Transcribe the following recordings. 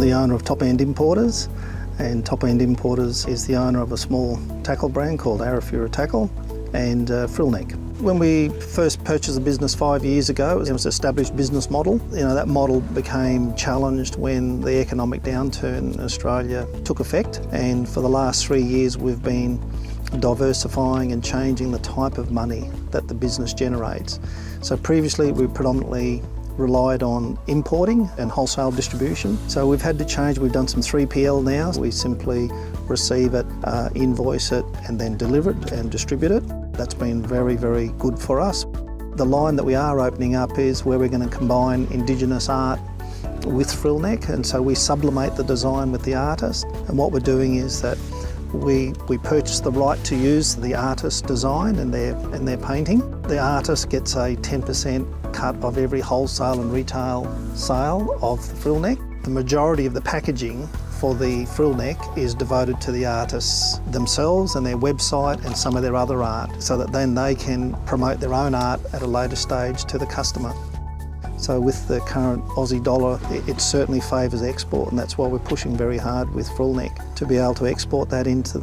the owner of Top End Importers, and Top End Importers is the owner of a small tackle brand called Arafura Tackle and Frillneck. When we first purchased the business 5 years ago, it was an established business model. That model became challenged when the economic downturn in Australia took effect, and for the last 3 years we've been diversifying and changing the type of money that the business generates. So previously we predominantly relied on importing and wholesale distribution. So we've had to change. We've done some 3PL now. We simply receive it, invoice it, and then deliver it and distribute it. That's been very, very good for us. The line that we are opening up is where we're going to combine Indigenous art with Frillneck, and so we sublimate the design with the artist. And what we're doing is that we purchase the right to use the artist's design and their painting. The artist gets a 10% cut of every wholesale and retail sale of the Frillneck. The majority of the packaging for the Frillneck is devoted to the artists themselves and their website and some of their other art, so that then they can promote their own art at a later stage to the customer. So with the current Aussie dollar, it certainly favours export, and that's why we're pushing very hard with Frillneck to be able to export that into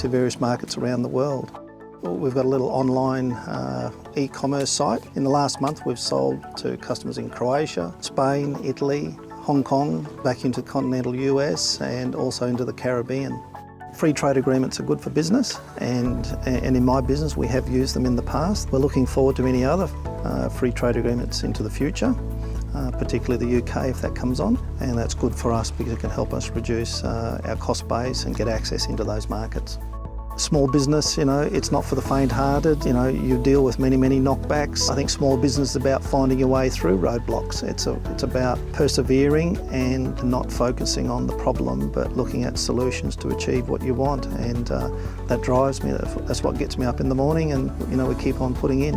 various markets around the world. We've got a little online e-commerce site. In the last month we've sold to customers in Croatia, Spain, Italy, Hong Kong, back into continental US and also into the Caribbean. Free trade agreements are good for business, and in my business we have used them in the past. We're looking forward to any other free trade agreements into the future, particularly the UK if that comes on, and that's good for us because it can help us reduce our cost base and get access into those markets. Small business, it's not for the faint-hearted. You deal with many knockbacks. I think small business is about finding your way through roadblocks. It's about persevering and not focusing on the problem, but looking at solutions to achieve what you want. And that drives me. That's what gets me up in the morning, and we keep on putting in.